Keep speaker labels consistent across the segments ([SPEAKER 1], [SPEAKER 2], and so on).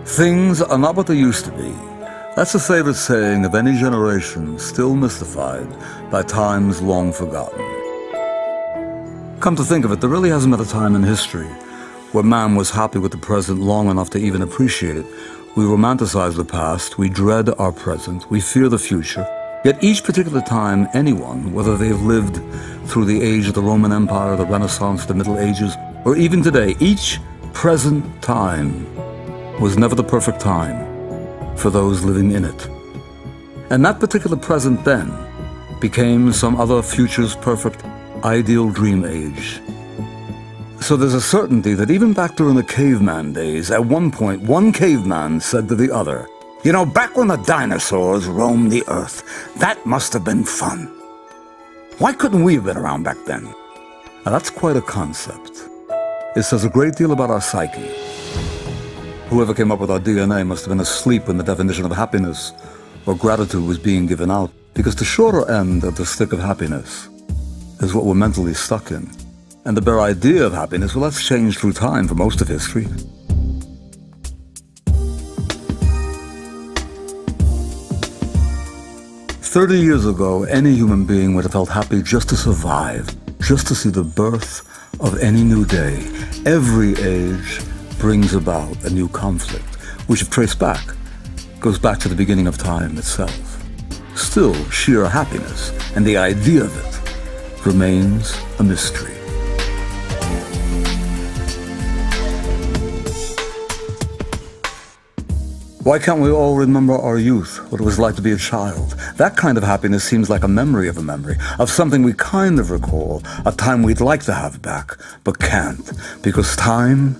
[SPEAKER 1] Things are not what they used to be. That's a favorite saying of any generation still mystified by times long forgotten. Come to think of it, there really hasn't been a time in history where man was happy with the present long enough to even appreciate it. We romanticize the past, we dread our present, we fear the future. Yet each particular time, anyone, whether they've lived through the age of the Roman Empire, the Renaissance, the Middle Ages, or even today, each present time was never the perfect time for those living in it. And that particular present then became some other future's perfect ideal dream age. So there's a certainty that even back during the caveman days, at one point, one caveman said to the other, "You know, back when the dinosaurs roamed the earth, that must have been fun. Why couldn't we have been around back then?" Now that's quite a concept. It says a great deal about our psyche. Whoever came up with our DNA must have been asleep when the definition of happiness or gratitude was being given out, because the shorter end of the stick of happiness is what we're mentally stuck in. And the bare idea of happiness, well, that's changed through time for most of history. "30 years ago, any human being would have felt happy just to survive, just to see the birth of any new day. Every age brings about a new conflict, which if traced back, goes back to the beginning of time itself. Still, sheer happiness and the idea of it remains a mystery." Why can't we all remember our youth, what it was like to be a child? That kind of happiness seems like a memory of a memory, of something we kind of recall, a time we'd like to have back, but can't, because time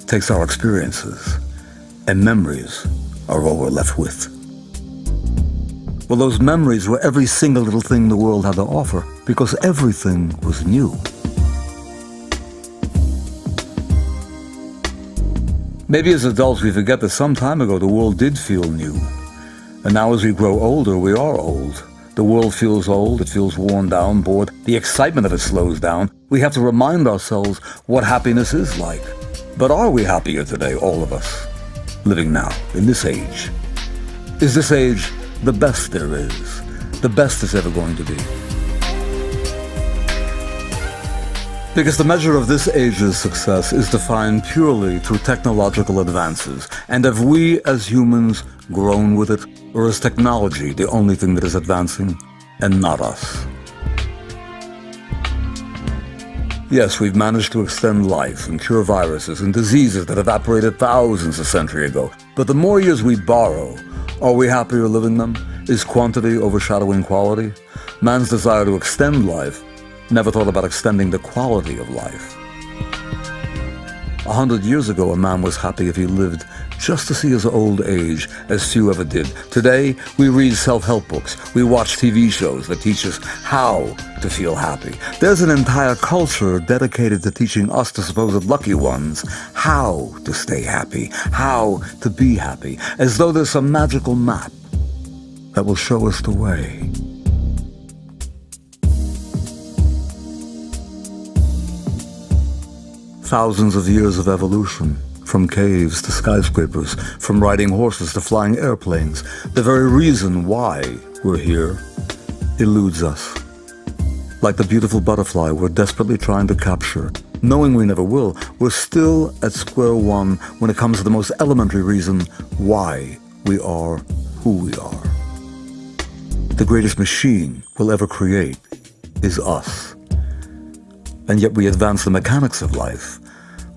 [SPEAKER 1] takes our experiences, and memories are all we're left with. Well, those memories were every single little thing the world had to offer, because everything was new. Maybe as adults we forget that some time ago the world did feel new. And now as we grow older, we are old. The world feels old, it feels worn down, bored. The excitement of it slows down. We have to remind ourselves what happiness is like. But are we happier today, all of us, living now, in this age? Is this age the best there is? The best it's ever going to be? Because the measure of this age's success is defined purely through technological advances. And have we as humans grown with it? Or is technology the only thing that is advancing and not us? Yes, we've managed to extend life and cure viruses and diseases that evaporated thousands a century ago. But the more years we borrow, are we happier living them? Is quantity overshadowing quality? Man's desire to extend life never thought about extending the quality of life. 100 years ago, a man was happy if he lived just to see his old age, as few ever did. Today, we read self-help books. We watch TV shows that teach us how to feel happy. There's an entire culture dedicated to teaching us, the supposed lucky ones, how to stay happy, how to be happy, as though there's some magical map that will show us the way. thousands of years of evolution, from caves to skyscrapers, from riding horses to flying airplanes, the very reason why we're here eludes us. Like the beautiful butterfly we're desperately trying to capture, knowing we never will, we're still at square one when it comes to the most elementary reason why we are who we are. The greatest machine we'll ever create is us. And yet we advance the mechanics of life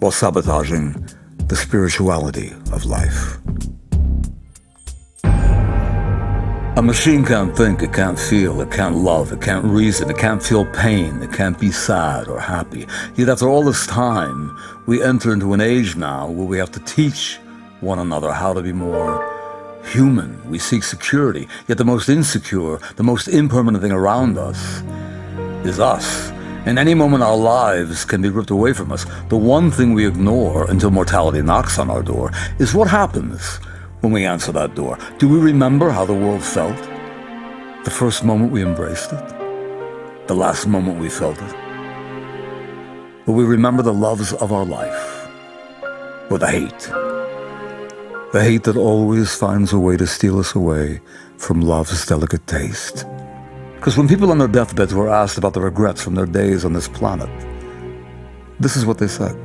[SPEAKER 1] while sabotaging the spirituality of life. A machine can't think, it can't feel, it can't love, it can't reason, it can't feel pain, it can't be sad or happy. Yet after all this time, we enter into an age now where we have to teach one another how to be more human. We seek security, yet the most insecure, the most impermanent thing around us is us. In any moment our lives can be ripped away from us. The one thing we ignore until mortality knocks on our door is what happens when we answer that door. Do we remember how the world felt? The first moment we embraced it? The last moment we felt it? Will we remember the loves of our life? Or the hate? The hate that always finds a way to steal us away from love's delicate taste. Because when people on their deathbeds were asked about the regrets from their days on this planet, this is what they said.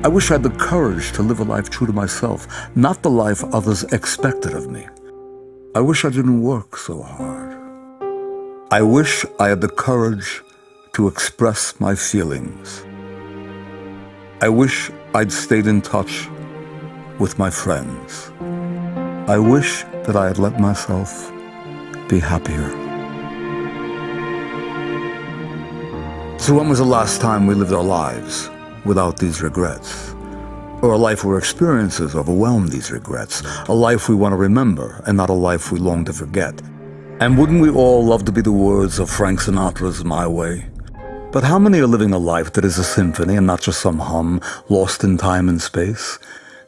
[SPEAKER 1] I wish I had the courage to live a life true to myself, not the life others expected of me. I wish I didn't work so hard. I wish I had the courage to express my feelings. I wish I'd stayed in touch with my friends. I wish that I had let myself be happier. So when was the last time we lived our lives without these regrets? Or a life where experiences overwhelm these regrets? A life we want to remember and not a life we long to forget? And wouldn't we all love to be the words of Frank Sinatra's My Way? But how many are living a life that is a symphony and not just some hum lost in time and space?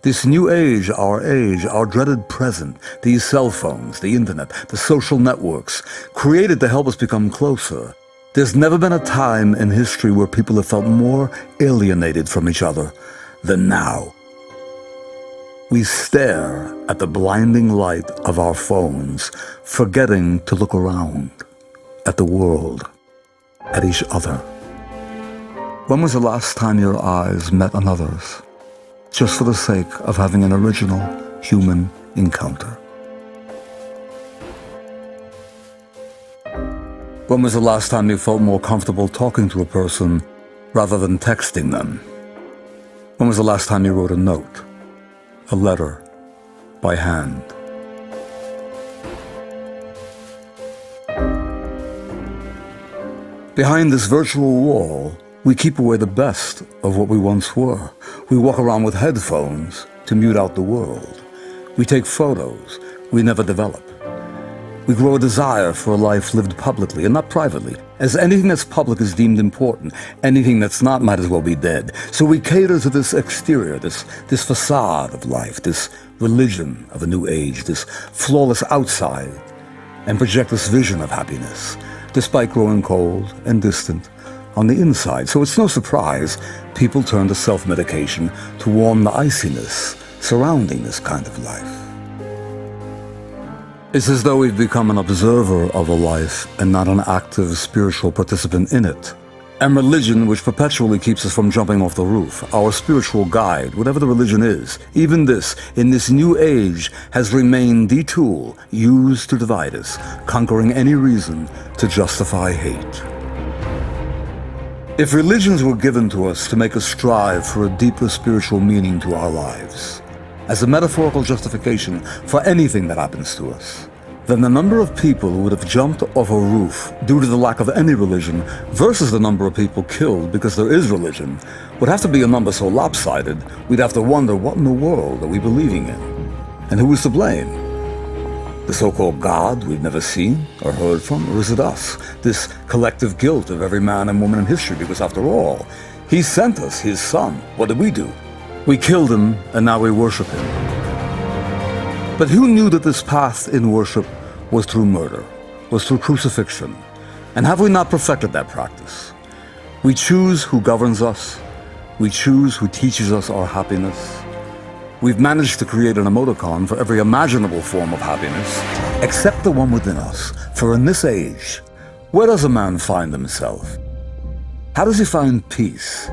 [SPEAKER 1] This new age, our dreaded present, these cell phones, the internet, the social networks, created to help us become closer. There's never been a time in history where people have felt more alienated from each other than now. We stare at the blinding light of our phones, forgetting to look around at the world, at each other. When was the last time your eyes met another's, just for the sake of having an original human encounter? When was the last time you felt more comfortable talking to a person rather than texting them? When was the last time you wrote a note, a letter, by hand? Behind this virtual wall, we keep away the best of what we once were. We walk around with headphones to mute out the world. We take photos we never develop. We grow a desire for a life lived publicly and not privately, as anything that's public is deemed important. Anything that's not might as well be dead. So we cater to this exterior, this facade of life, this religion of a new age, this flawless outside, and project this vision of happiness, despite growing cold and distant on the inside. So it's no surprise people turn to self-medication to warm the iciness surrounding this kind of life. It's as though we've become an observer of a life and not an active spiritual participant in it. And religion, which perpetually keeps us from jumping off the roof, our spiritual guide, whatever the religion is, even this, in this new age, has remained the tool used to divide us, conquering any reason to justify hate. If religions were given to us to make us strive for a deeper spiritual meaning to our lives, as a metaphorical justification for anything that happens to us, then the number of people who would have jumped off a roof due to the lack of any religion versus the number of people killed because there is religion would have to be a number so lopsided we'd have to wonder what in the world are we believing in? And who is to blame? The so-called God we've never seen or heard from? Or is it us? This collective guilt of every man and woman in history, because after all, he sent us his son. What did we do? We killed him, and now we worship him. But who knew that this path in worship was through murder, was through crucifixion? And have we not perfected that practice? We choose who governs us. We choose who teaches us our happiness. We've managed to create an emoticon for every imaginable form of happiness, except the one within us. For in this age, where does a man find himself? How does he find peace?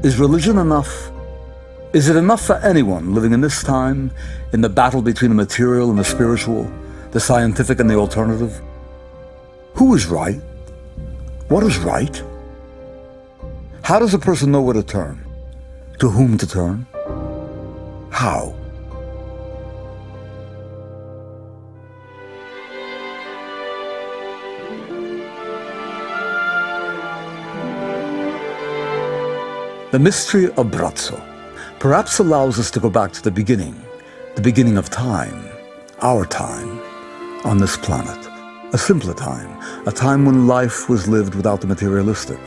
[SPEAKER 1] Is religion enough? Is it enough for anyone living in this time, in the battle between the material and the spiritual, the scientific and the alternative? Who is right? What is right? How does a person know where to turn? To whom to turn? How? The mystery of Braco perhaps allows us to go back to the beginning of time, our time, on this planet. A simpler time, a time when life was lived without the materialistic,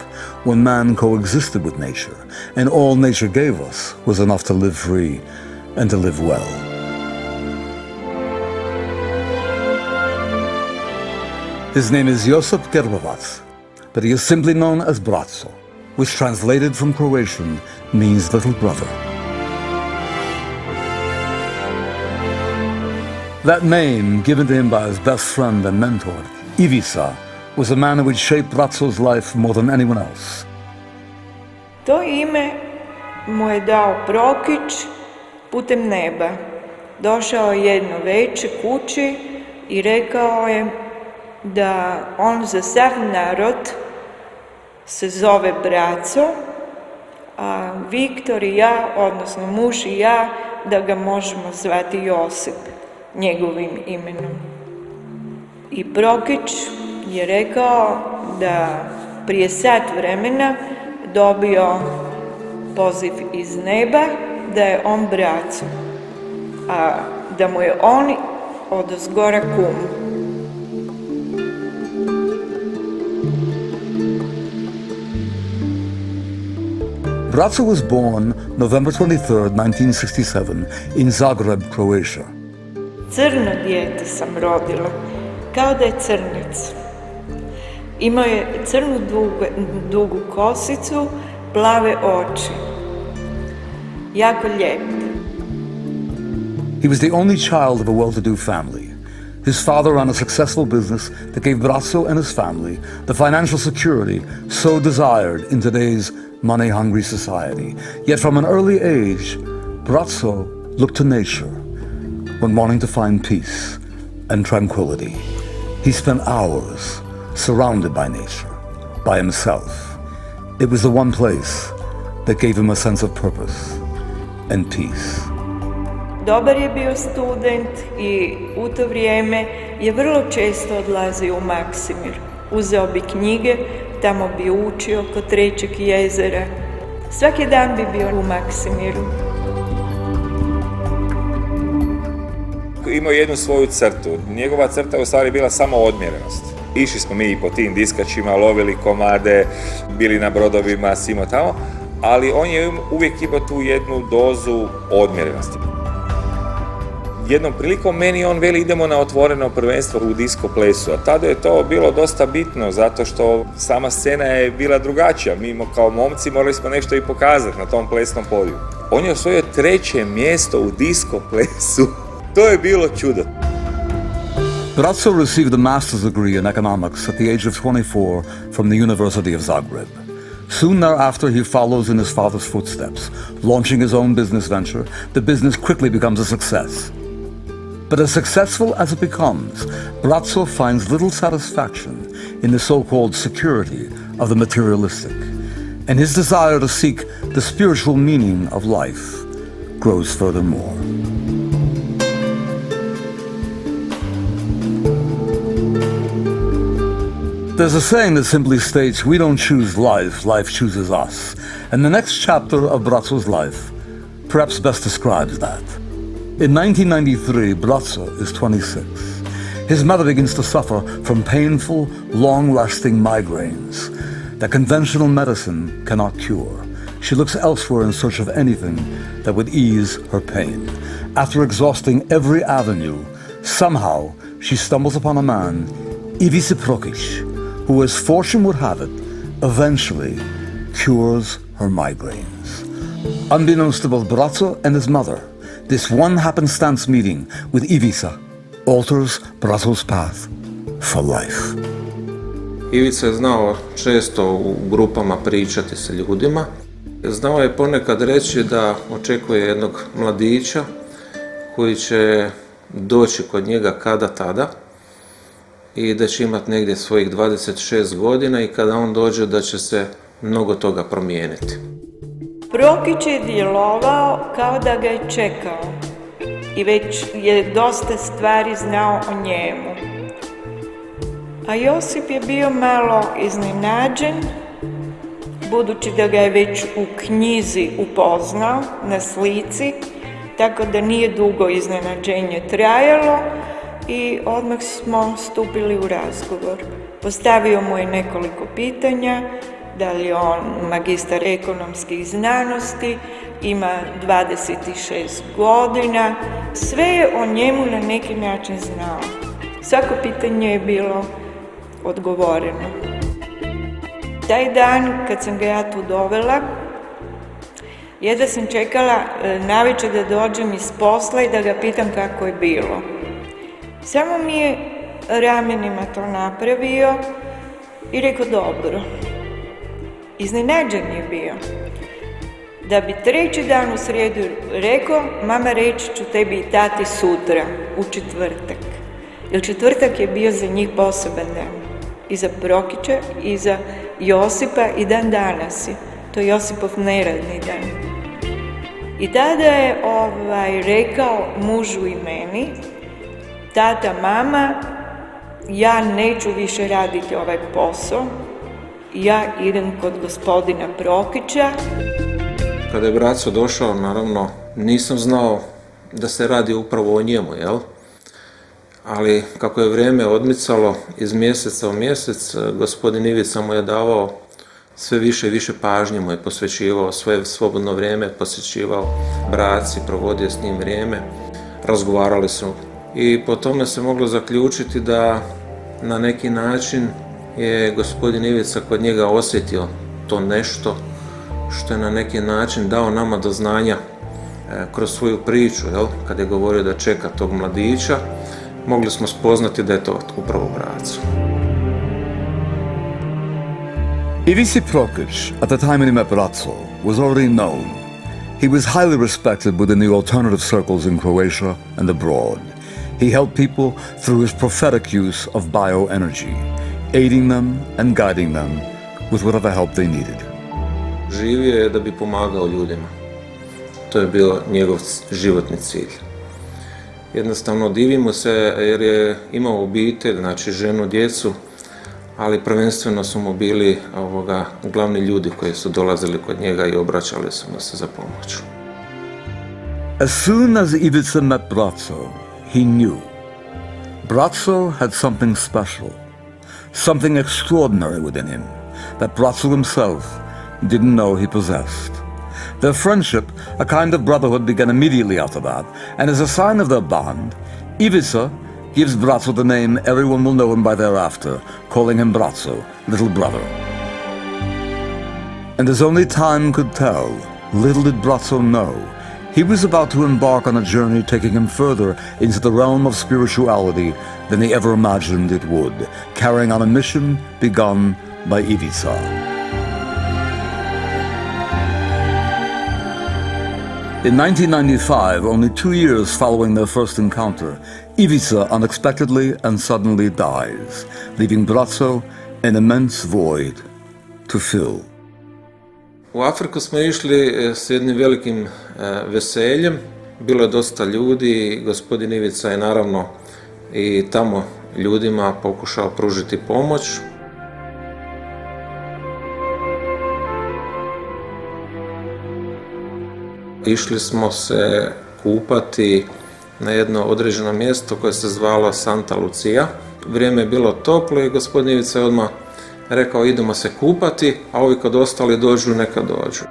[SPEAKER 1] when man coexisted with nature, and all nature gave us was enough to live free and to live well. His name is Josip Gerbovac, but he is simply known as Braco, which translated from Croatian means little brother. That name, given to him by his best friend and mentor, Ivica, was a man who would shape Braco's life more than anyone else.
[SPEAKER 2] To ime mu je dao Prokić putem neba. Došao je jedno veče kući i rekao je da on za sav narod se zove Braco, a Viktor i ja, odnosno muž i ja, da ga možemo zvati Josip, njegovim imenom. I Prokić je rekao da prije sat vremena dobio poziv iz neba da je on Braco, a da mu je on odozgora kum.
[SPEAKER 1] Braco was born November 23rd, 1967 in Zagreb, Croatia.
[SPEAKER 2] Crno dijete sam rodila, kao da je crnac. Imao je crnu dugu kosicu, plave oči. Jako lijep.
[SPEAKER 1] He was the only child of a well-to-do family. His father ran a successful business that gave Braco and his family the financial security so desired in today's money-hungry society. Yet from an early age, Braco looked to nature when wanting to find peace and tranquility. He spent hours surrounded by nature, by himself. It was the one place that gave him a sense of purpose and peace.
[SPEAKER 2] Dobar je bio student i u to vrijeme je vrlo često odlazio u Maksimir. Uzeo bi knjige, tamo bi učio kod Trećeg jezera. Svaki dan bi bio u Maksimiru.
[SPEAKER 3] Imao jednu svoju crtu. Njegova crta je u stvari bila samo odmjerenost. Išli smo mi i po tim diskačima, lovili komade, bili na brodovima, simo tamo, ali on je uvijek imao tu jednu dozu odmjerenosti. Jednom prilikom meni on veli idemo na otvoreno prvenstvo u disko plesu, a tada je to bilo dosta bitno zato što sama scena je bila drugačija. Mi kao momci morali smo nešto i pokazati na tom plesnom podiju. On je osvojio 3. mjesto u disko plesu. To je bilo čudo.
[SPEAKER 1] Braco received a master's degree in economics at the age of 24 from the University of Zagreb. Soon thereafter, he follows in his father's footsteps. Launching his own business venture, the business quickly becomes a success. But as successful as it becomes, Braco finds little satisfaction in the so-called security of the materialistic, and his desire to seek the spiritual meaning of life grows furthermore. There's a saying that simply states, we don't choose life, life chooses us. And the next chapter of Braco's life perhaps best describes that. In 1993, Braco is 26. His mother begins to suffer from painful, long-lasting migraines that conventional medicine cannot cure. She looks elsewhere in search of anything that would ease her pain. After exhausting every avenue, somehow she stumbles upon a man, Ivica Prokić, who, as fortune would have it, eventually cures her migraines. Unbeknownst to both Braco and his mother, this one happenstance meeting with Ivica alters Braco's path for life.
[SPEAKER 4] Ivica je znao često u grupama pričati sa ljudima. Znao je ponekad reći da očekuje jednog mladića koji će doći kod njega kada tada i da će imati negdje svojih 26 godina i kada on dođe da će se mnogo toga promijeniti.
[SPEAKER 2] Prokić je djelovao kao da ga je čekao i već je dosta stvari znao o njemu. A Josip je bio malo iznenađen, budući da ga je već u knjizi upoznao na slici, tako da nije dugo iznenađenje trajalo i odmah smo stupili u razgovor. Postavio mu je nekoliko pitanja, da li je on magistar ekonomskih znanosti, ima 26 godina, sve je o njemu na neki način znao. Svako pitanje je bilo odgovoreno. Taj dan kad sam ga ja tu dovela, jedva sam čekala navečer da dođem iz posla i da ga pitam kako je bilo. Samo mi je ramenima to napravio i rekao dobro. Iznenađen je bio. Da bi treći dan u srijedu rekao, mama reći ću tebi i tati sutra, u četvrtak. Jer četvrtak je bio za njih poseban dan. I za Prokića, i za Josipa, i dan danas je. To je Josipov neradni dan. I tada je rekao mužu i meni, tata, mama, ja neću više raditi ovaj posao, ja idem kod gospodina Prokića.
[SPEAKER 4] Kada je Braco došao, naravno, nisam znao da se radi upravo o njemu, jel? Ali kako je vrijeme odmicalo iz mjeseca u mjesec, gospodin Ivica mu je davao sve više i više pažnje, mu je posvećivao svoje slobodno vrijeme, posjećivao Braci, provodio s njim vrijeme, razgovarali su. I po tome se moglo zaključiti da na neki način je gospodin Ivica kod njega osjetio to nešto što je na neki način dao nama do znanja kroz svoju priču, jel? Kad je govorio da čeka tog mladića, mogli smo spoznati da je to upravo Braco.
[SPEAKER 1] Ivica Prokić, at the time when he met Braco, was already known. He was highly respected within the alternative circles in Croatia and abroad. He helped people through his prophetic use of bioenergy, aiding them and guiding them with whatever help they needed.
[SPEAKER 4] Živio je da bi pomagao ljudima. To je bio njegov životni cilj. Jednostavno divimo se jer je imao obitelj, znači ženu, djecu, ali prvenstveno su mu bili glavni ljudi koji su dolazili kod njega i obraćali su mu se za pomoć.
[SPEAKER 1] As soon as Ivica met Braco, he knew. Braco had something special, something extraordinary within him that Braco himself didn't know he possessed. Their friendship, a kind of brotherhood, began immediately after that, and as a sign of their bond, Ivica gives Braco the name everyone will know him by thereafter, calling him Braco, little brother. And as only time could tell, little did Braco know, he was about to embark on a journey taking him further into the realm of spirituality than he ever imagined it would, carrying on a mission begun by Ivica. In 1995, only 2 years following their first encounter, Ivica unexpectedly and suddenly dies, leaving Braco an immense void to fill.
[SPEAKER 4] U Afriku smo išli s jednim velikim veseljem, bilo je dosta ljudi, gospodin Ivica je naravno i tamo ljudima pokušao pružiti pomoć. Išli smo se kupati na jedno određeno mjesto koje se zvalo Santa Lucia. Vrijeme je bilo toplo i gospodin Ivica je odmah rekao idemo se kupati, a ovi kad ostali dođu, neka dođu.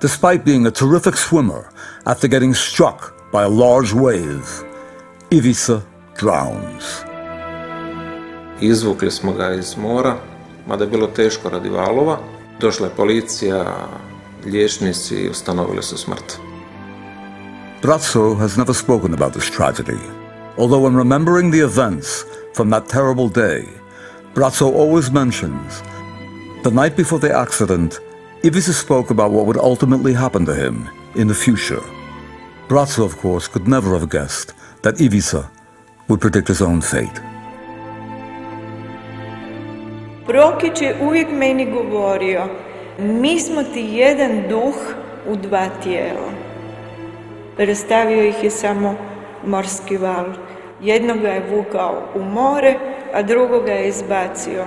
[SPEAKER 1] Despite being a terrific swimmer, after getting struck by a large wave, Ivica drowns.
[SPEAKER 4] Izvukli smo ga iz mora mada je bilo teško radi valova. Došla je policija, liječnici i ustanovili su smrt.
[SPEAKER 1] Braco has never spoken about this tragedy, although when remembering the events from that terrible day, Braco always mentions the night before the accident, Ivica spoke about what would ultimately happen to him in the future. Braco, of course, could never have guessed that Ivica would predict his own fate.
[SPEAKER 2] Prokić je uvijek meni govorio, mi smo ti jedan duh u dva tijela. Rastavio ih je samo morski val. Jednoga je vukao u more, a drugoga je izbacio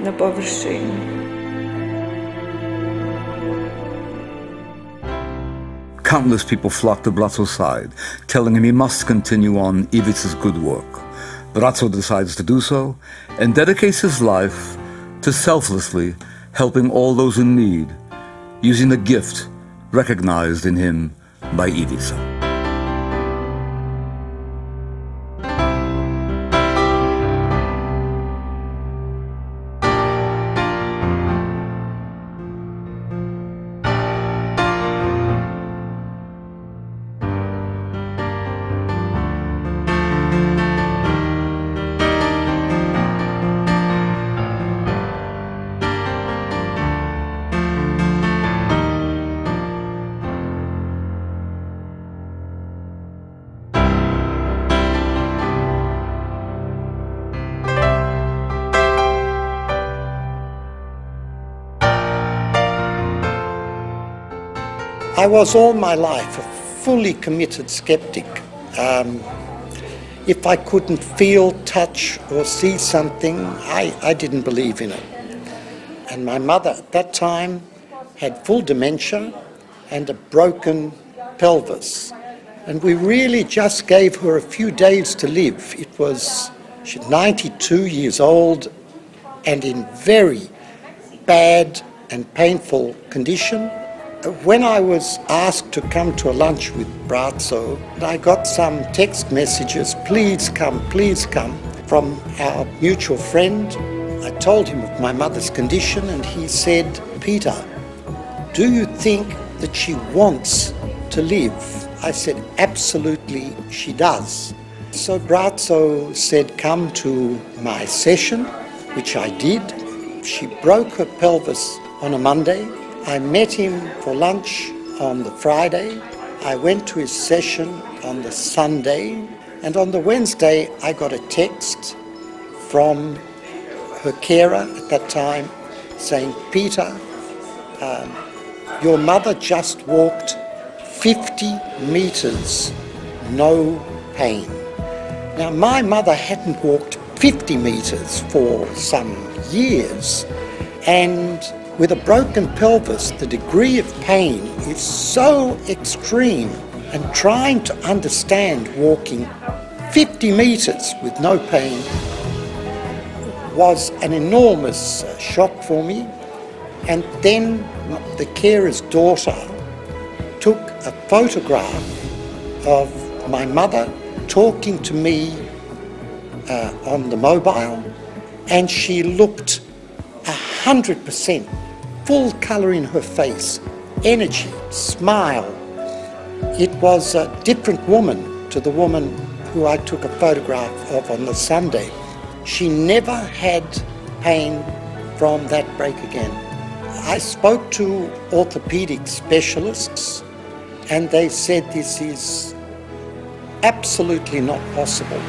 [SPEAKER 2] na površinu.
[SPEAKER 1] Countless people flocked to Braco's side, telling him he must continue on Ivica's good work. Braco decides to do so and dedicates his life to selflessly helping all those in need, using the gift recognized in him by Ivica.
[SPEAKER 5] I was all my life a fully committed skeptic. If I couldn't feel, touch or see something, I didn't believe in it. And my mother at that time had full dementia and a broken pelvis. And we really just gave her a few days to live. She's 92 years old and in very bad and painful condition. When I was asked to come to a lunch with Braco, I got some text messages, please come, from our mutual friend. I told him of my mother's condition and he said, Peter, do you think that she wants to live? I said, absolutely she does. So Braco said, come to my session, which I did. She broke her pelvis on a Monday. I met him for lunch on the Friday. I went to his session on the Sunday. And on the Wednesday, I got a text from her carer at that time saying, Peter, your mother just walked 50 meters, no pain. Now, my mother hadn't walked 50 meters for some years, and with a broken pelvis, the degree of pain is so extreme, and trying to understand walking 50 meters with no pain was an enormous shock for me. And then the carer's daughter took a photograph of my mother talking to me on the mobile, and she looked 100%, full colour in her face, energy, smile. It was a different woman to the woman who I took a photograph of on the Sunday. She never had pain from that break again. I spoke to orthopedic specialists and they said this is absolutely not possible.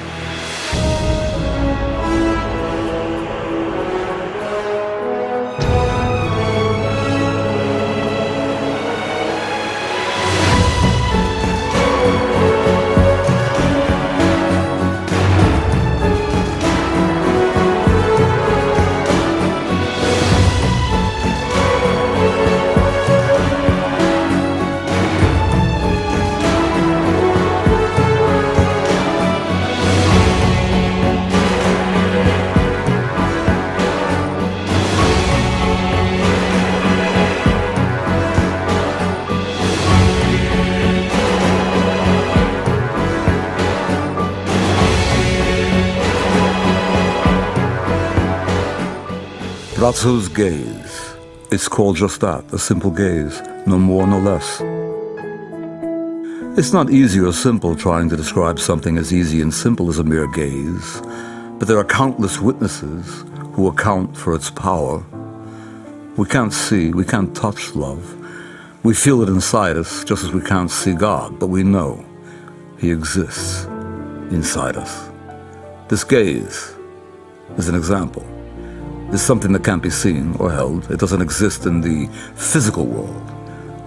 [SPEAKER 1] Braco's gaze. It's called just that, a simple gaze, no more, no less. It's not easy or simple trying to describe something as easy and simple as a mere gaze, but there are countless witnesses who account for its power. We can't see, we can't touch love. We feel it inside us just as we can't see God, but we know He exists inside us. This gaze is an example. It's something that can't be seen or held. It doesn't exist in the physical world,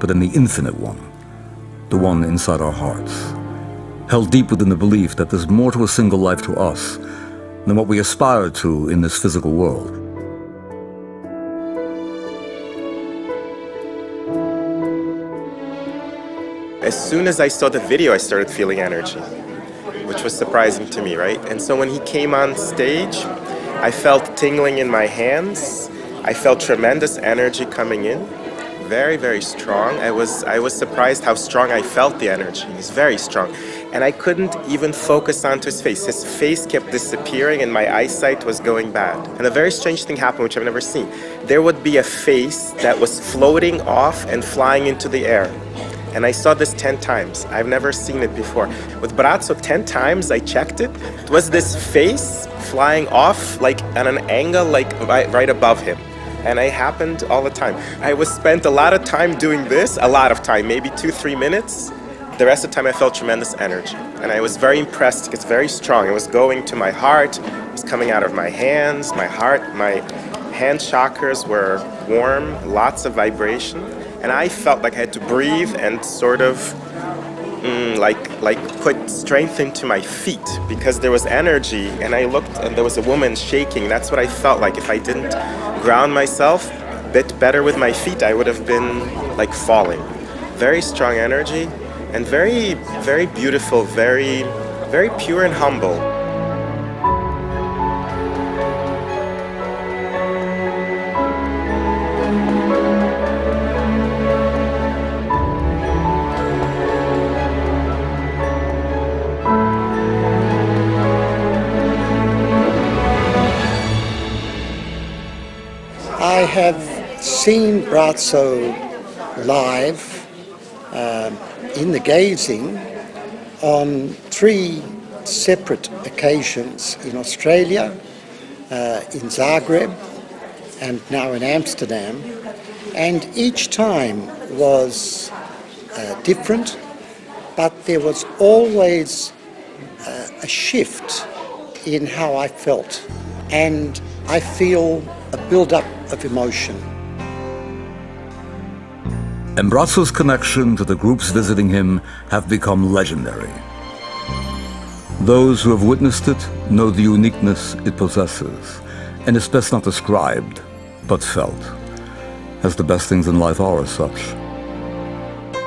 [SPEAKER 1] but in the infinite one, the one inside our hearts, held deep within the belief that there's more to a single life to us than what we aspire to in this physical world.
[SPEAKER 6] As soon as I saw the video, I started feeling energy, which was surprising to me, right? And so when he came on stage, I felt tingling in my hands. I felt tremendous energy coming in, very, very strong. I was surprised how strong I felt the energy. It's very strong. And I couldn't even focus onto his face. His face kept disappearing and my eyesight was going bad. And a very strange thing happened, which I've never seen. There would be a face that was floating off and flying into the air. And I saw this 10 times. I've never seen it before. With Braco, 10 times I checked it. It was this face flying off like at an angle like right above him. And it happened all the time. I spent a lot of time doing this, a lot of time, maybe 2-3 minutes. The rest of the time I felt tremendous energy. And I was very impressed. It's very strong. It was going to my heart. It was coming out of my hands, my heart. My hand chakras were warm, lots of vibration. And I felt like I had to breathe and sort of like put strength into my feet because there was energy. And I looked and there was a woman shaking. That's what I felt like. If I didn't ground myself a bit better with my feet, I would have been like falling. Very strong energy and very, very beautiful, very, very pure and humble.
[SPEAKER 5] I have seen Braco live in the gazing on 3 separate occasions in Australia, in Zagreb, and now in Amsterdam. And each time was different, but there was always a shift in how I felt. And I feel a build-up of emotion.
[SPEAKER 1] And Braco's connection to the groups visiting him have become legendary. Those who have witnessed it know the uniqueness it possesses, and it's best not described, but felt, as the best things in life are as such.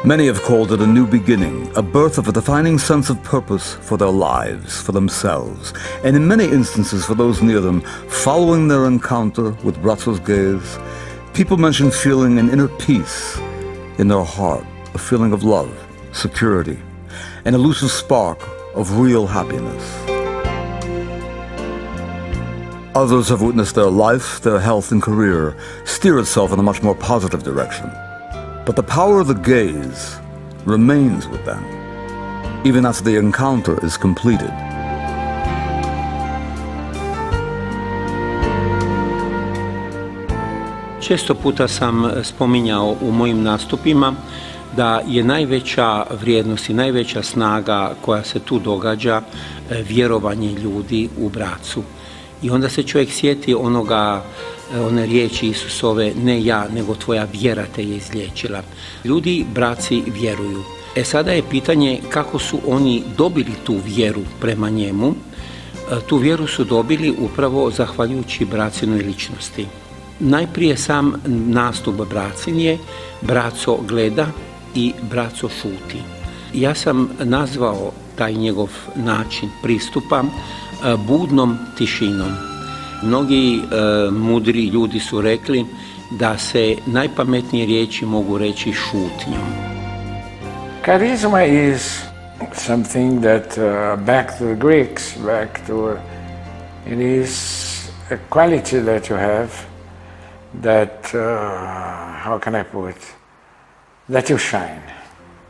[SPEAKER 1] Many have called it a new beginning, a birth of a defining sense of purpose for their lives, for themselves, and in many instances for those near them, following their encounter with Braco's gaze, people mention feeling an inner peace in their heart, a feeling of love, security, an elusive spark of real happiness. Others have witnessed their life, their health and career steer itself in a much more positive direction. But the power of the gaze remains with them, even after the encounter is completed.
[SPEAKER 7] Često puta sam spominjao u mojim nastupima da je najveća vrijednost i najveća snaga koja se tu događa vjerovanje ljudi u Bracu. I onda se čovjek sjeti one riječi Isusove, ne ja, nego tvoja vjera te je izliječila. Ljudi Braci vjeruju. Sada je pitanje kako su oni dobili tu vjeru prema njemu. Tu vjeru su dobili upravo zahvaljujući Bracinoj ličnosti. Najprije sam nastup Bracin je Braco gleda i Braco šuti. Ja sam nazvao taj njegov način pristupa budnom tišinom. Mnogi mudri ljudi su rekli da se najpametnije riječi mogu reći šutnjom.
[SPEAKER 8] Charisma is something that back to the Greeks, it is a quality that you have that, how can I put it, that you shine.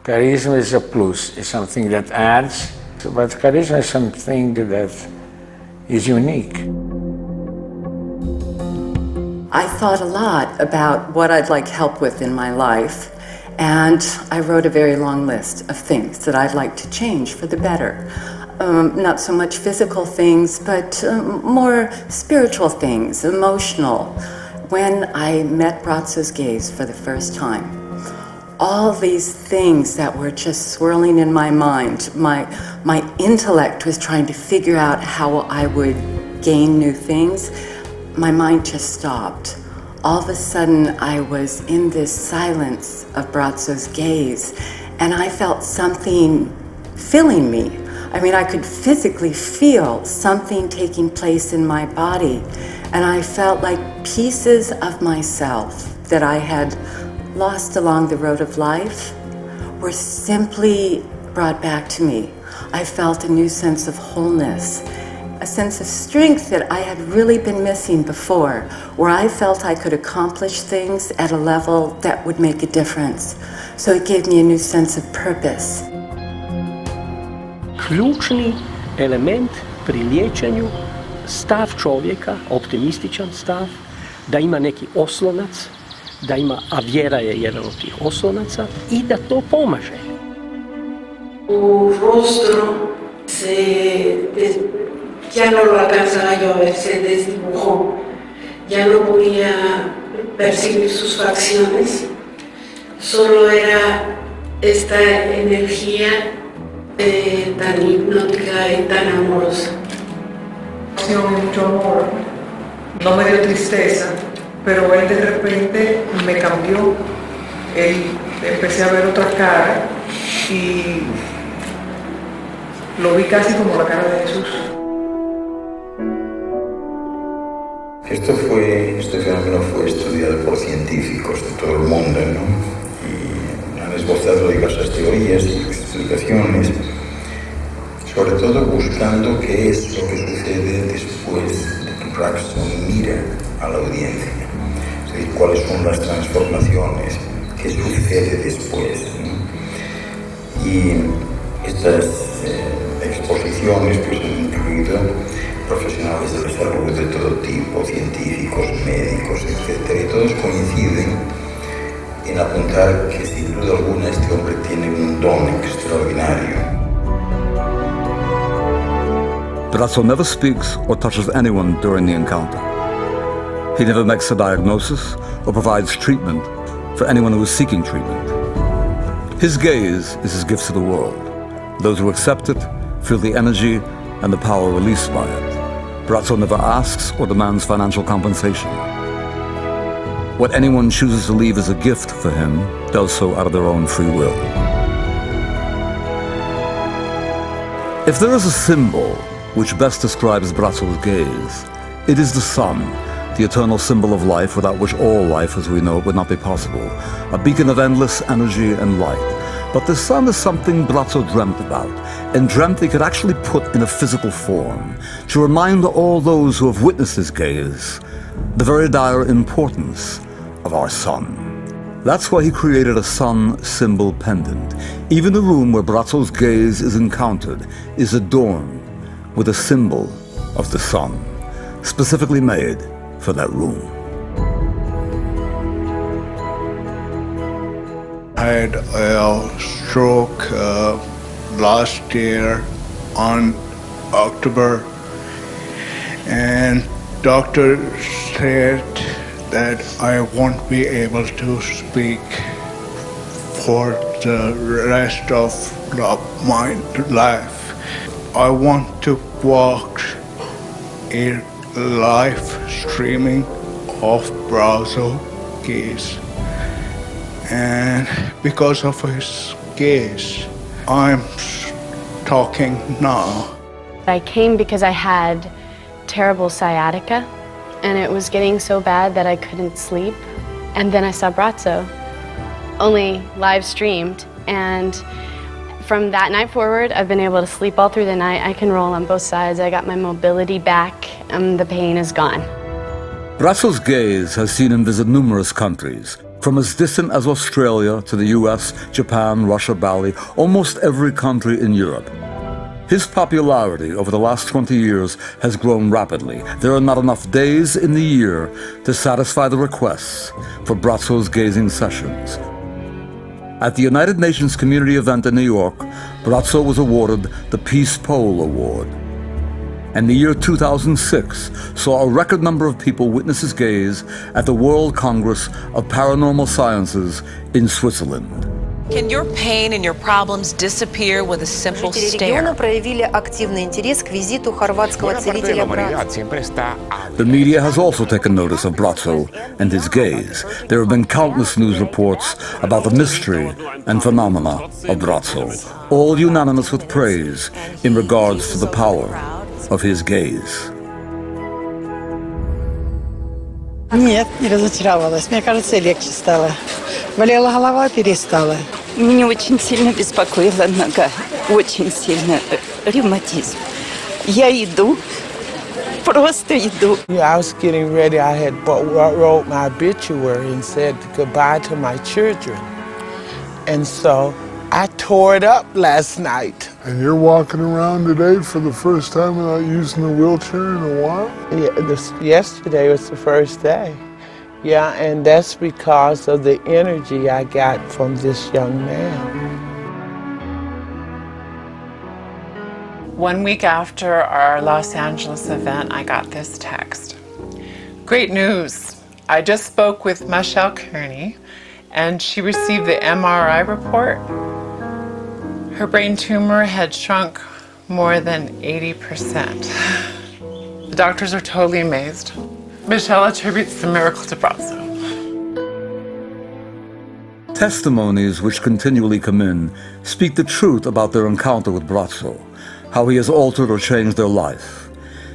[SPEAKER 8] Charisma is a plus, it's something that adds, but charisma is something that is unique.
[SPEAKER 9] I thought a lot about what I'd like help with in my life, and I wrote a very long list of things that I'd like to change for the better. Not so much physical things, but more spiritual things, emotional. When I met Braco's gaze for the first time, all these things that were just swirling in my mind, my intellect was trying to figure out how I would gain new things, my mind just stopped. All of a sudden, I was in this silence of Braco's gaze, and I felt something filling me. I mean, I could physically feel something taking place in my body, and I felt like pieces of myself that I had lost along the road of life were simply brought back to me. I felt a new sense of wholeness, a sense of strength that I had really been missing before, where I felt I could accomplish things at a level that would make a difference. So it gave me a new sense of purpose.
[SPEAKER 10] Ključni element pri liječenju stav čovjeka, optimističan stav, da ima neki oslonac, da ima, a vjera je jedan od tih oslonaca, i da to pomaže.
[SPEAKER 11] Tu rostro ya no lo alcanzaba yo a ver, se desdibujó, ya no podía percibir sus facciones, solo era esta energía tan hipnótica y tan amorosa.
[SPEAKER 12] Mucho amor, no me dio tristeza, pero él de repente me cambió, empecé a ver otra cara y lo vi casi como la cara de Jesús.
[SPEAKER 13] Este fenómeno fue estudiado por científicos de todo el mundo, ¿no? Y han esbozado diversas teorías y explicaciones, sobre todo buscando qué es lo que sucede después de que Braco mira a la audiencia, es decir, cuáles son las transformaciones, qué sucede después, ¿no? Y estas exposiciones pues, han incluido profesionales de la salud de todo tipo, científicos, médicos, etc. Y todos coinciden en apuntar que sin duda alguna este hombre tiene un don extraordinario.
[SPEAKER 1] Braco never speaks or touches anyone during the encounter. He never makes a diagnosis or provides treatment for anyone who is seeking treatment. His gaze is his gift to the world. Those who accept it feel the energy and the power released by it. Braco never asks or demands financial compensation. What anyone chooses to leave as a gift for him does so out of their own free will. If there is a symbol which best describes Braco's gaze, it is the sun, the eternal symbol of life without which all life as we know it would not be possible, a beacon of endless energy and light. But the sun is something Braco dreamt about, and dreamt he could actually put in a physical form, to remind all those who have witnessed his gaze the very dire importance of our sun. That's why he created a sun symbol pendant. Even the room where Braco's gaze is encountered is adorned with a symbol of the sun, specifically made for that room.
[SPEAKER 14] I had a stroke last year on October, and doctor said that I won't be able to speak for the rest of my life. I want to watch a live streaming of Braco gaze. And because of his gaze, I'm talking now.
[SPEAKER 15] I came because I had terrible sciatica, and it was getting so bad that I couldn't sleep. And then I saw Braco, only live streamed, and from that night forward, I've been able to sleep all through the night. I can roll on both sides. I got my mobility back, and the pain is gone.
[SPEAKER 1] Braco's gaze has seen him visit numerous countries, from as distant as Australia to the US, Japan, Russia, Bali, almost every country in Europe. His popularity over the last 20 years has grown rapidly. There are not enough days in the year to satisfy the requests for Braco's gazing sessions. At the United Nations community event in New York, Braco was awarded the Peace Pole Award. And the year 2006 saw a record number of people witness his gaze at the World Congress of Paranormal Sciences in Switzerland.
[SPEAKER 16] Can your pain and your problems disappear with a simple stare?
[SPEAKER 1] The media has also taken notice of Braco and his gaze. There have been countless news reports about the mystery and phenomena of Braco, all unanimous with praise in regards to the power of his gaze.
[SPEAKER 17] Нет, не разочаровалась. Мне кажется, легче стало. Болела голова, перестала.
[SPEAKER 18] Меня очень сильно беспокоила нога. Очень сильно ревматизм. Я иду, просто иду.
[SPEAKER 19] I was getting ready. I had wrote my obituary and said goodbye to my children. And so I tore it up last night.
[SPEAKER 20] And you're walking around today for the first time without using a wheelchair in a while?
[SPEAKER 19] Yeah, yesterday was the first day. Yeah, and that's because of the energy I got from this young man.
[SPEAKER 21] 1 week after our Los Angeles event, I got this text. Great news. I just spoke with Michelle Kearney, and she received the MRI report. Her brain tumor had shrunk more than 80%. The doctors are totally amazed. Michelle attributes the miracle to Braco.
[SPEAKER 1] Testimonies which continually come in speak the truth about their encounter with Braco, how he has altered or changed their life.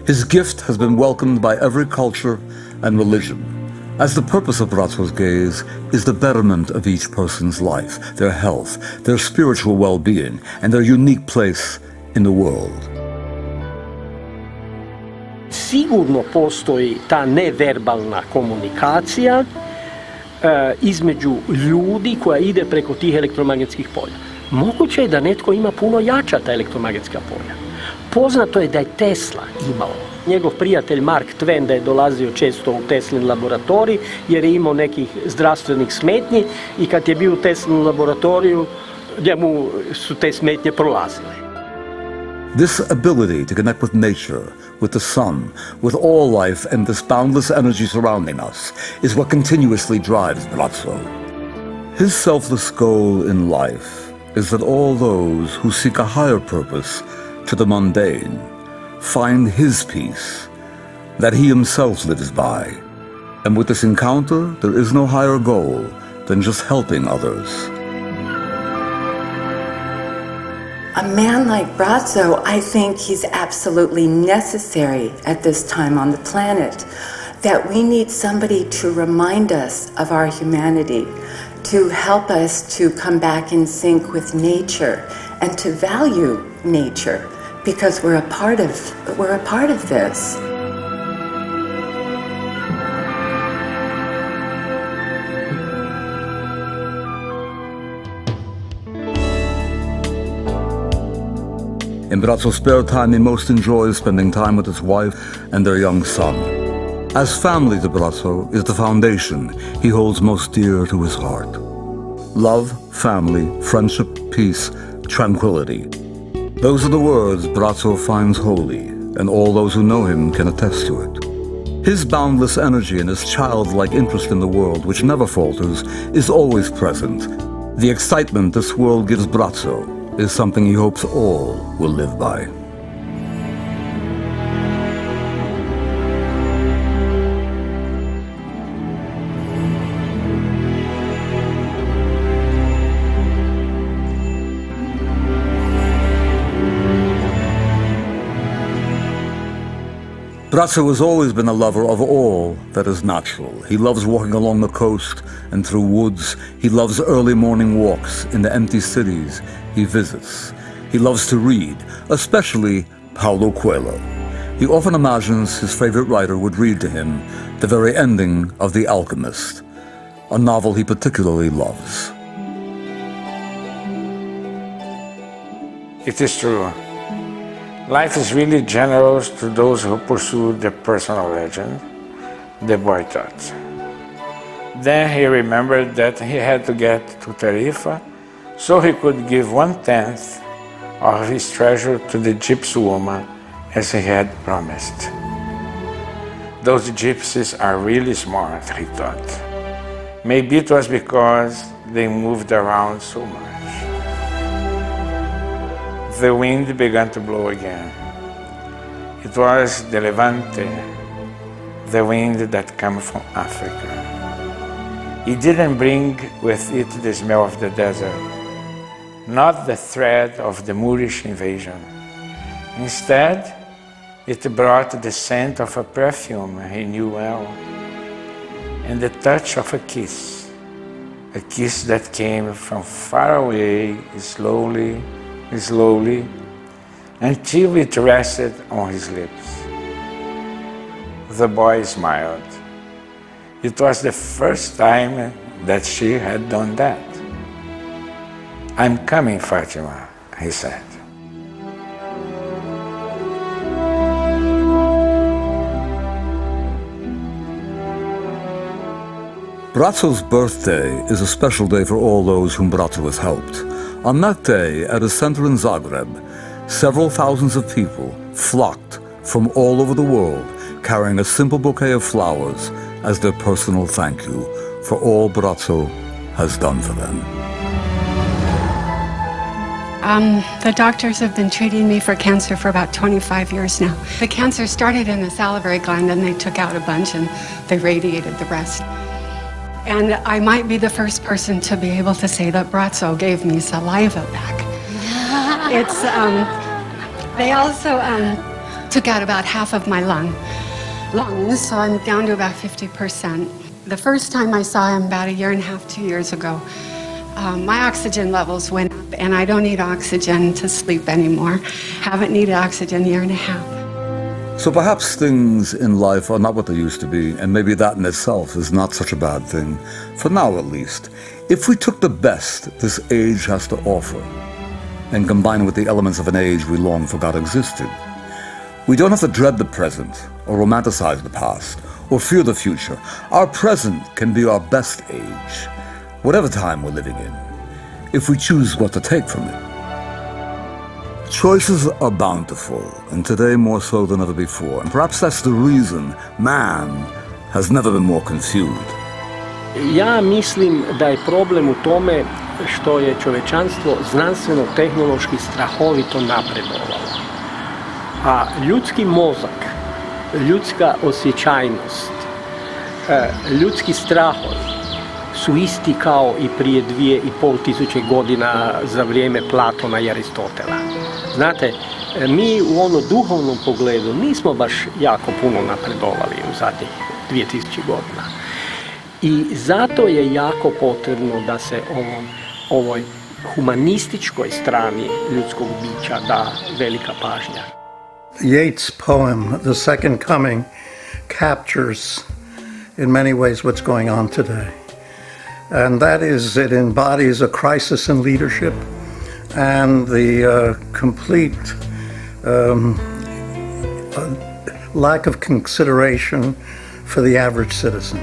[SPEAKER 1] His gift has been welcomed by every culture and religion, as the purpose of Braco's gaze is the betterment of each person's life, their health, their spiritual well-being, and their unique place in the world.
[SPEAKER 10] Sigurno postoji ta neverbalna komunikacija između ljudi koja ide preko tih elektromagnetskih polja. Moguće je da netko ima puno jača ta elektromagnetska polja. Poznato je da je Tesla imao. Njegov prijatelj Mark Twain da je dolazio često u Teslin laboratorij jer je imao nekih zdravstvenih smetnji i kad je bio u Teslin laboratoriju njemu su te smetnje prolazile.
[SPEAKER 1] This ability to connect with nature, with the sun, with all life and this boundless energy surrounding us is what continuously drives Braco. His selfless goal in life is that all those who seek a higher purpose to the mundane find his peace that he himself lives by. And with this encounter, there is no higher goal than just helping others.
[SPEAKER 9] A man like Braco, I think he's absolutely necessary at this time on the planet, that we need somebody to remind us of our humanity, to help us to come back in sync with nature and to value nature, because we're a part of this.
[SPEAKER 1] In Braco's spare time, he most enjoys spending time with his wife and their young son. As family to Braco is the foundation he holds most dear to his heart. Love, family, friendship, peace, tranquility. Those are the words Braco finds holy, and all those who know him can attest to it. His boundless energy and his childlike interest in the world, which never falters, is always present. The excitement this world gives Braco is something he hopes all will live by. Braco has always been a lover of all that is natural. He loves walking along the coast and through woods. He loves early morning walks in the empty cities he visits. He loves to read, especially Paulo Coelho. he often imagines his favorite writer would read to him the very ending of The Alchemist, a novel he particularly loves.
[SPEAKER 8] It is true. Life is really generous to those who pursue the personal legend, the boy thought. Then he remembered that he had to get to Tarifa so he could give 1/10 of his treasure to the gypsy woman as he had promised. Those gypsies are really smart, he thought. Maybe it was because they moved around so much. The wind began to blow again. It was the Levante, the wind that came from Africa. It didn't bring with it the smell of the desert, not the threat of the Moorish invasion. Instead, it brought the scent of a perfume he knew well, and the touch of a kiss that came from far away, slowly, slowly, until it rested on his lips. The boy smiled. It was the first time that she had done that. "I'm coming, Fatima," he said.
[SPEAKER 1] Braco's birthday is a special day for all those whom Braco has helped. On that day, at his center in Zagreb, several thousands of people flocked from all over the world, carrying a simple bouquet of flowers as their personal thank you for all Braco has done for them.
[SPEAKER 3] The doctors have been treating me for cancer for about 25 years now. The cancer started in the salivary gland and they took out a bunch and they radiated the rest. And I might be the first person to be able to say that Braco gave me saliva back. It's, they also took out about half of my lungs, so I'm down to about 50%. The first time I saw him about 1.5 years, 2 years ago, my oxygen levels went up and I don't need oxygen to sleep anymore. Haven't needed oxygen 1.5 years.
[SPEAKER 1] So perhaps things in life are not what they used to be, and maybe that in itself is not such a bad thing, for now at least. If we took the best this age has to offer, and combine it with the elements of an age we long forgot existed, we don't have to dread the present, or romanticize the past, or fear the future. Our present can be our best age, whatever time we're living in, if we choose what to take from it. Choices are bountiful, and today more so than ever before. And perhaps that's the reason man has never been more confused.
[SPEAKER 10] Ja mislim da je problem u tome što je čovečanstvo znanstveno-tehnološki strahovito napredovalo. A ljudski mozak, ljudska osjećajnost, ljudski strahovi su isti kao i prije 2500 godina za vrijeme Platona i Aristotela. Znate, mi u ono duhovnom pogledu nismo baš jako puno napredovali u zadnjih 2000 godina. I zato je jako potrebno da se ovoj humanističkoj strani ljudskog bića da velika pažnja.
[SPEAKER 5] Yeats' poem, The Second Coming, captures in many ways what's going on today. And that is, it embodies a crisis in leadership and the complete lack of consideration for the average citizen.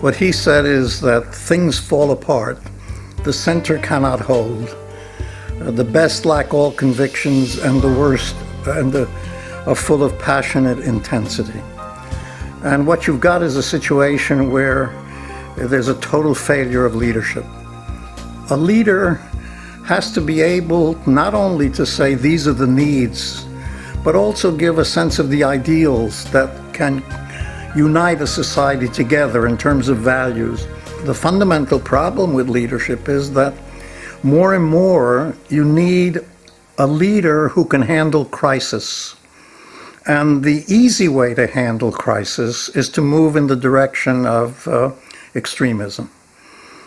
[SPEAKER 5] What he said is that things fall apart, the center cannot hold, the best lack all convictions, and the worst are full of passionate intensity. And what you've got is a situation where there's a total failure of leadership. A leader has to be able not only to say these are the needs, but also give a sense of the ideals that can unite a society together in terms of values. The fundamental problem with leadership is that more and more you need a leader who can handle crisis. And the easy way to handle crisis is to move in the direction of extremism.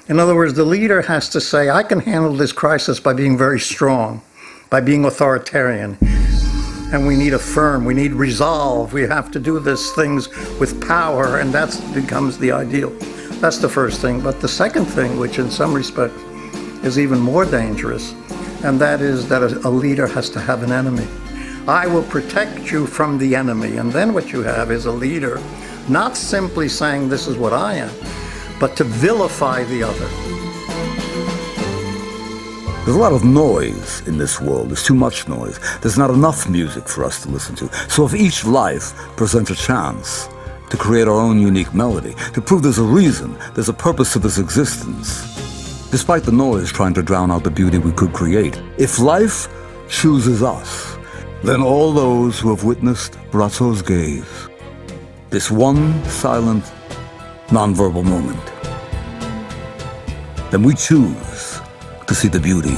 [SPEAKER 5] In other words, the leader has to say, I can handle this crisis by being very strong, by being authoritarian.
[SPEAKER 4] and we need we need resolve. We have to do these things with power, and that becomes the ideal. That's the first thing. But the second thing, which in some respects is even more dangerous, and that is that a leader has to have an enemy. I will protect you from the enemy. And then what you have is a leader not simply saying this is what I am, but to vilify the other.
[SPEAKER 1] There's a lot of noise in this world. There's too much noise. There's not enough music for us to listen to. So if each life presents a chance to create our own unique melody, to prove there's a reason, there's a purpose to this existence, despite the noise trying to drown out the beauty we could create, if life chooses us, then all those who have witnessed Braco's gaze, this one silent, nonverbal moment, then we choose to see the beauty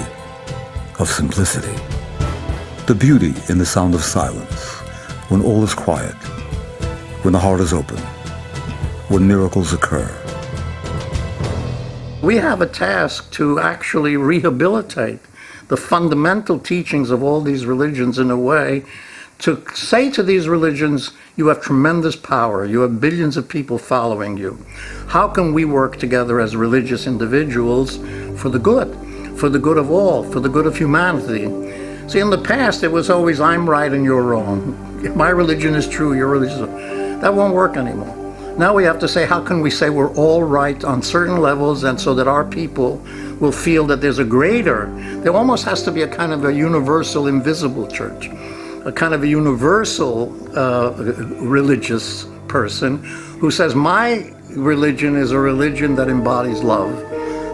[SPEAKER 1] of simplicity, the beauty in the sound of silence, when all is quiet, when the heart is open, when miracles occur.
[SPEAKER 4] We have a task to actually rehabilitate the fundamental teachings of all these religions in a way to say to these religions, you have tremendous power, you have billions of people following you. How can we work together as religious individuals for the good of all, for the good of humanity? See, in the past, it was always, I'm right and you're wrong. My religion is true, your religion is wrong. That won't work anymore. Now we have to say, how can we say we're all right on certain levels, and so that our people will feel that there's a greater, there almost has to be a kind of a universal invisible church, a kind of a universal religious person who says, my religion is a religion that embodies love,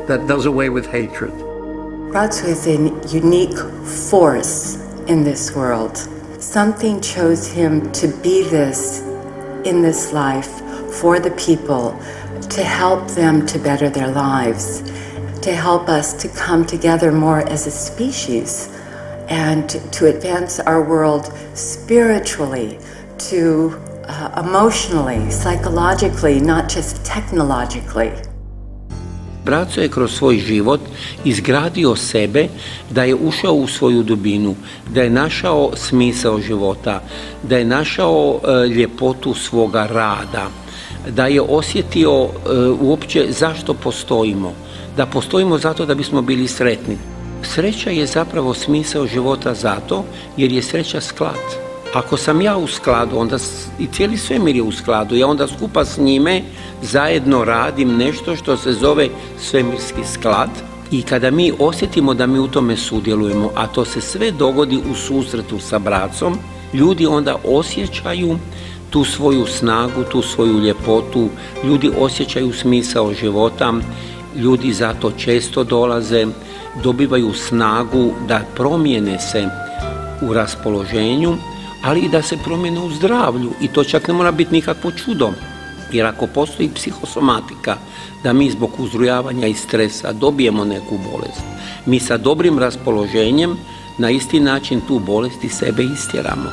[SPEAKER 4] that does away with hatred.
[SPEAKER 9] Braco is a unique force in this world. Something chose him to be this in this life for the people, to help them to better their lives, to help us to come together more as a species, and to advance our world spiritually, to emotionally, psychologically, not just technologically.
[SPEAKER 7] Braco je kroz svoj život izgradio sebe, da je ušao u svoju dubinu, da je našao smisao života, da je našao ljepotu svoga rada, da je osjetio uopće zašto postojimo, da postojimo zato da bismo bili sretni. Sreća je zapravo smisao života zato jer je sreća sklad. Ako sam ja u skladu, onda i cijeli svemir je u skladu. Ja onda skupa s njime zajedno radim nešto što se zove svemirski sklad. I kada mi osjetimo da mi u tome sudjelujemo, a to se sve dogodi u susretu sa Bracom, ljudi onda osjećaju tu svoju snagu, tu svoju ljepotu, ljudi osjećaju smisao života, ljudi zato često dolaze, dobivaju snagu da promijene se u raspoloženju, ali i da se promijene u zdravlju. I to čak ne mora biti nikakvo čudo, jer ako postoji psihosomatika, da mi zbog uzrujavanja i stresa dobijemo neku bolest, mi sa dobrim raspoloženjem na isti način tu bolest iz sebe istjeramo.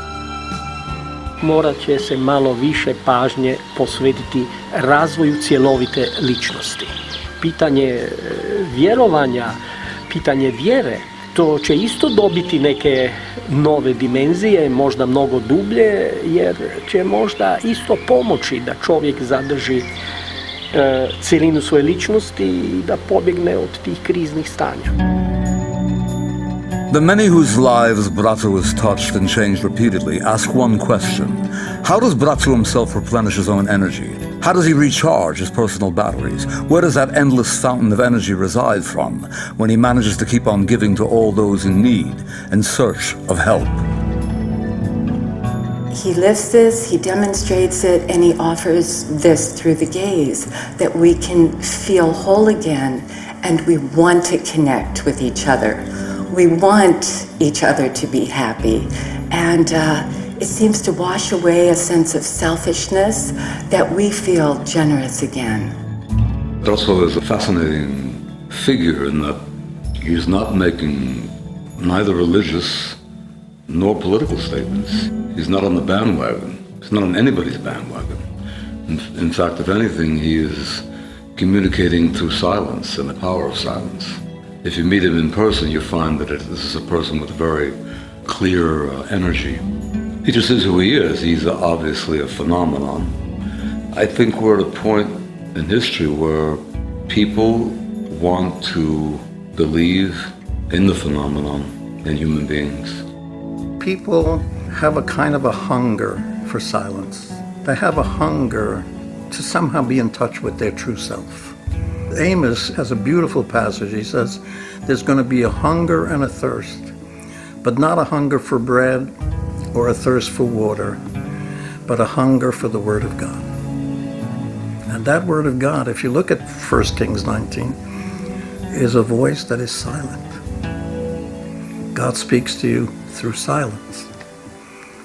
[SPEAKER 10] Morat će se malo više pažnje posvetiti razvoju cjelovite ličnosti. Pitanje vjerovanja, pitanje vjere, to će isto dobiti neke nove dimenzije, možda mnogo dublje, jer će možda isto pomoći da čovjek zadrži cjelinu svoje ličnosti i da pobjegne od tih kriznih stanja.
[SPEAKER 1] The many whose lives Braco has touched and changed repeatedly ask one question. How does Braco himself replenish his own energy? How does he recharge his personal batteries? Where does that endless fountain of energy reside from when he manages to keep on giving to all those in need and search of help?
[SPEAKER 9] He lives this, he demonstrates it, and he offers this through the gaze, that we can feel whole again, and we want to connect with each other. We want each other to be happy, and it seems to wash away a sense of selfishness, that we feel generous again.
[SPEAKER 1] Braco is a fascinating figure in that he's not making neither religious nor political statements. He's not on the bandwagon. He's not on anybody's bandwagon. In fact, if anything, he is communicating through silence and the power of silence. If you meet him in person, you find that this is a person with very clear energy. He just is who he is. He's obviously a phenomenon. I think we're at a point in history where people want to believe in the phenomenon in human beings.
[SPEAKER 4] People have a kind of a hunger for silence. They have a hunger to somehow be in touch with their true self. Amos has a beautiful passage. He says, there's going to be a hunger and a thirst, but not a hunger for bread or a thirst for water, but a hunger for the Word of God. And that Word of God, if you look at 1 Kings 19, is a voice that is silent. God speaks to you through silence,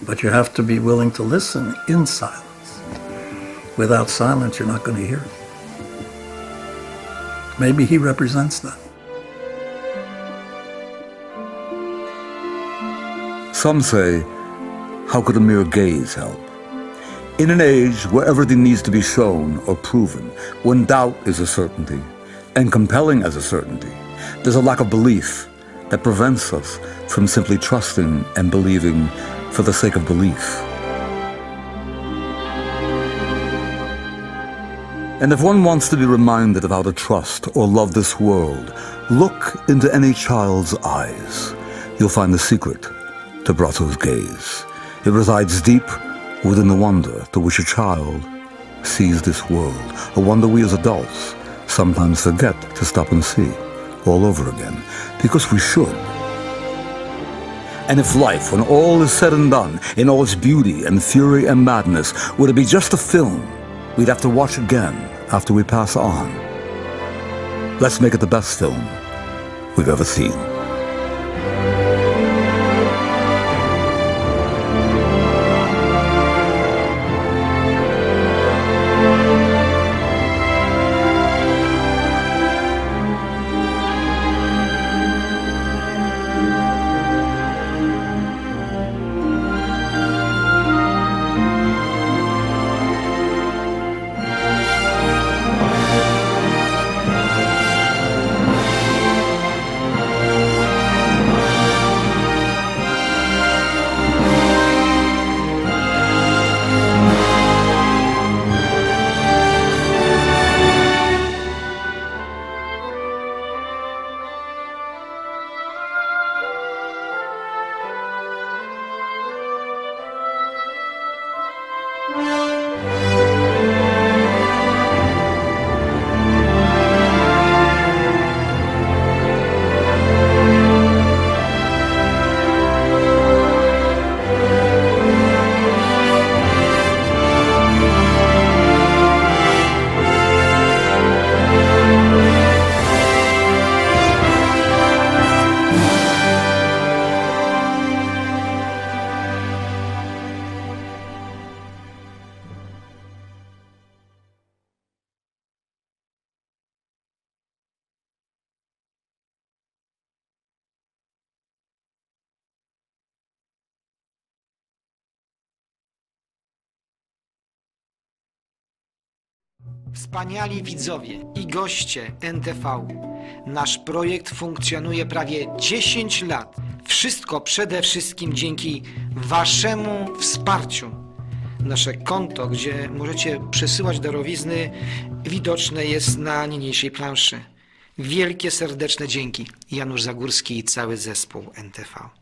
[SPEAKER 4] but you have to be willing to listen in silence. Without silence, you're not going to hear it. Maybe he represents that.
[SPEAKER 1] Some say, how could a mere gaze help? In an age where everything needs to be shown or proven, when doubt is a certainty, and compelling as a certainty, there's a lack of belief that prevents us from simply trusting and believing for the sake of belief. And if one wants to be reminded of how to trust or love this world, look into any child's eyes. You'll find the secret to Braco's gaze. It resides deep within the wonder to which a child sees this world, a wonder we as adults sometimes forget to stop and see all over again, because we should. And if life, when all is said and done, in all its beauty and fury and madness, were to be just a film, we'd have to watch again after we pass on. Let's make it the best film we've ever seen.
[SPEAKER 2] Wspaniali widzowie i goście NTV. Nasz projekt funkcjonuje prawie 10 lat. Wszystko przede wszystkim dzięki waszemu wsparciu. Nasze konto, gdzie możecie przesyłać darowizny, widoczne jest na niniejszej planszy. Wielkie, serdeczne dzięki. Janusz Zagórski i cały zespół NTV.